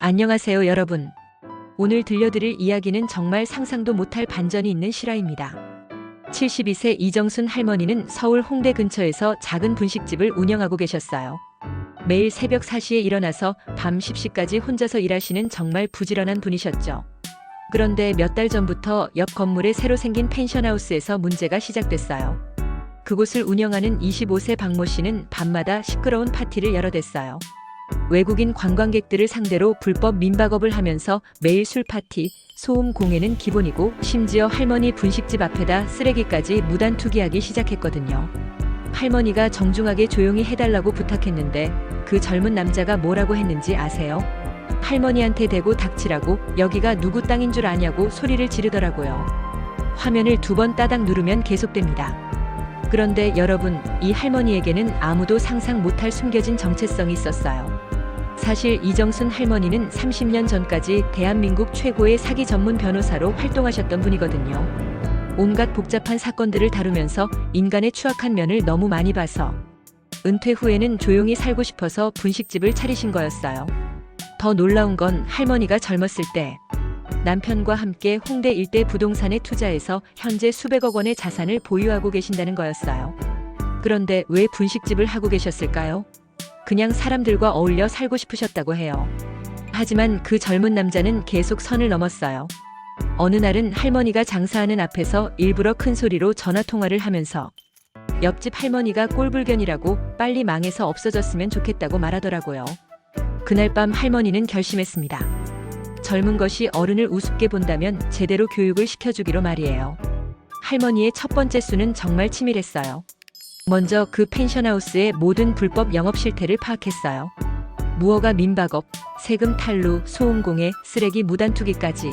안녕하세요, 여러분. 오늘 들려드릴 이야기는 정말 상상도 못할 반전이 있는 실화입니다. 72세 이정순 할머니는 서울 홍대 근처에서 작은 분식집을 운영하고 계셨어요. 매일 새벽 4시에 일어나서 밤 10시까지 혼자서 일하시는 정말 부지런한 분이셨죠. 그런데 몇 달 전부터 옆 건물에 새로 생긴 펜션하우스에서 문제가 시작됐어요. 그곳을 운영하는 25세 박모 씨는 밤마다 시끄러운 파티를 열어댔어요. 외국인 관광객들을 상대로 불법 민박업을 하면서 매일 술 파티, 소음 공해는 기본이고 심지어 할머니 분식집 앞에다 쓰레기까지 무단 투기하기 시작했거든요. 할머니가 정중하게 조용히 해달라고 부탁했는데 그 젊은 남자가 뭐라고 했는지 아세요? 할머니한테 대고 닥치라고, 여기가 누구 땅인 줄 아냐고 소리를 지르더라고요. 화면을 2번 따닥 누르면 계속됩니다. 그런데 여러분, 이 할머니에게는 아무도 상상 못할 숨겨진 정체성이 있었어요. 사실 이정순 할머니는 30년 전까지 대한민국 최고의 사기 전문 변호사로 활동하셨던 분이거든요. 온갖 복잡한 사건들을 다루면서 인간의 추악한 면을 너무 많이 봐서 은퇴 후에는 조용히 살고 싶어서 분식집을 차리신 거였어요. 더 놀라운 건 할머니가 젊었을 때 남편과 함께 홍대 일대 부동산에 투자해서 현재 수백억 원의 자산을 보유하고 계신다는 거였어요. 그런데 왜 분식집을 하고 계셨을까요? 그냥 사람들과 어울려 살고 싶으셨다고 해요. 하지만 그 젊은 남자는 계속 선을 넘었어요. 어느 날은 할머니가 장사하는 앞에서 일부러 큰 소리로 전화통화를 하면서 옆집 할머니가 꼴불견이라고 빨리 망해서 없어졌으면 좋겠다고 말하더라고요. 그날 밤 할머니는 결심했습니다. 젊은 것이 어른을 우습게 본다면 제대로 교육을 시켜주기로 말이에요. 할머니의 첫 번째 수는 정말 치밀했어요. 먼저 그 펜션하우스의 모든 불법 영업 실태를 파악했어요. 무허가 민박업, 세금 탈루, 소음 공해, 쓰레기 무단 투기까지.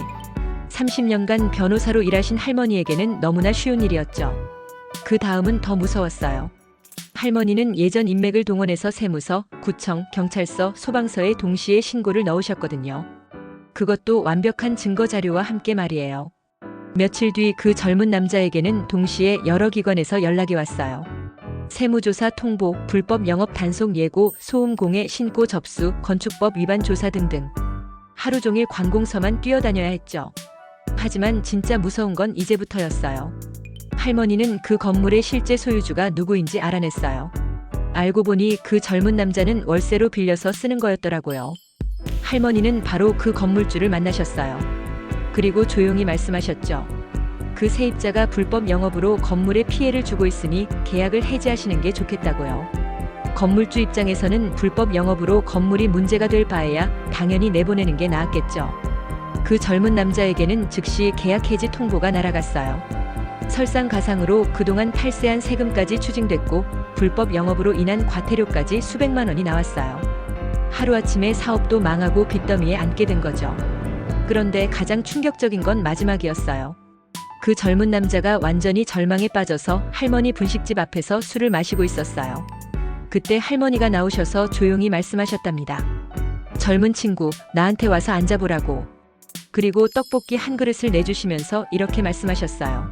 30년간 변호사로 일하신 할머니에게는 너무나 쉬운 일이었죠. 그 다음은 더 무서웠어요. 할머니는 예전 인맥을 동원해서 세무서, 구청, 경찰서, 소방서에 동시에 신고를 넣으셨거든요. 그것도 완벽한 증거 자료와 함께 말이에요. 며칠 뒤 그 젊은 남자에게는 동시에 여러 기관에서 연락이 왔어요. 세무조사 통보, 불법 영업 단속 예고, 소음 공해 신고 접수, 건축법 위반 조사 등등. 하루 종일 관공서만 뛰어다녀야 했죠. 하지만 진짜 무서운 건 이제부터였어요. 할머니는 그 건물의 실제 소유주가 누구인지 알아냈어요. 알고 보니 그 젊은 남자는 월세로 빌려서 쓰는 거였더라고요. 할머니는 바로 그 건물주를 만나셨어요. 그리고 조용히 말씀하셨죠. 그 세입자가 불법 영업으로 건물에 피해를 주고 있으니 계약을 해지하시는 게 좋겠다고요. 건물주 입장에서는 불법 영업으로 건물이 문제가 될 바에야 당연히 내보내는 게 나았겠죠. 그 젊은 남자에게는 즉시 계약 해지 통보가 날아갔어요. 설상가상으로 그동안 탈세한 세금까지 추징됐고 불법 영업으로 인한 과태료까지 수백만 원이 나왔어요. 하루아침에 사업도 망하고 빚더미에 앉게 된 거죠. 그런데 가장 충격적인 건 마지막이었어요. 그 젊은 남자가 완전히 절망에 빠져서 할머니 분식집 앞에서 술을 마시고 있었어요. 그때 할머니가 나오셔서 조용히 말씀하셨답니다. 젊은 친구, 나한테 와서 앉아보라고. 그리고 떡볶이 한 그릇을 내주시면서 이렇게 말씀하셨어요.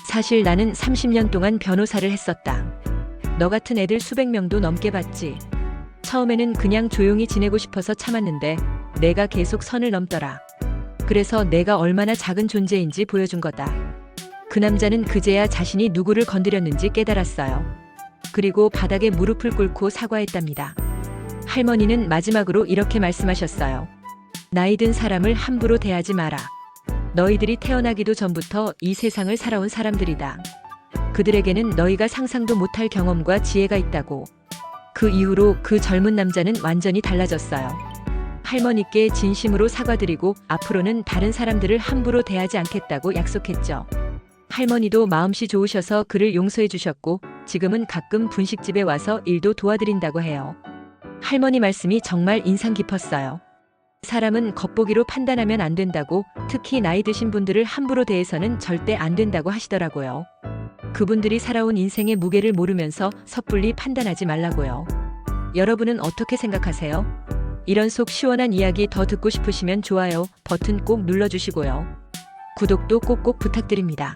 사실 나는 30년 동안 변호사를 했었다. 너 같은 애들 수백 명도 넘게 봤지. 처음에는 그냥 조용히 지내고 싶어서 참았는데 내가 계속 선을 넘더라. 그래서 내가 얼마나 작은 존재인지 보여준 거다. 그 남자는 그제야 자신이 누구를 건드렸는지 깨달았어요. 그리고 바닥에 무릎을 꿇고 사과했답니다. 할머니는 마지막으로 이렇게 말씀하셨어요. 나이 든 사람을 함부로 대하지 마라. 너희들이 태어나기도 전부터 이 세상을 살아온 사람들이다. 그들에게는 너희가 상상도 못할 경험과 지혜가 있다고. 그 이후로 그 젊은 남자는 완전히 달라졌어요. 할머니께 진심으로 사과드리고 앞으로는 다른 사람들을 함부로 대하지 않겠다고 약속했죠. 할머니도 마음씨 좋으셔서 그를 용서해 주셨고 지금은 가끔 분식집에 와서 일도 도와드린다고 해요. 할머니 말씀이 정말 인상 깊었어요. 사람은 겉보기로 판단하면 안 된다고, 특히 나이 드신 분들을 함부로 대해서는 절대 안 된다고 하시더라고요. 그분들이 살아온 인생의 무게를 모르면서 섣불리 판단하지 말라고요. 여러분은 어떻게 생각하세요? 이런 속 시원한 이야기 더 듣고 싶으시면 좋아요 버튼 꼭 눌러주시고요. 구독도 꼭꼭 부탁드립니다.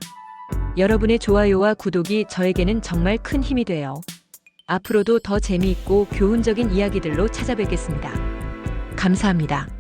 여러분의 좋아요와 구독이 저에게는 정말 큰 힘이 돼요. 앞으로도 더 재미있고 교훈적인 이야기들로 찾아뵙겠습니다. 감사합니다.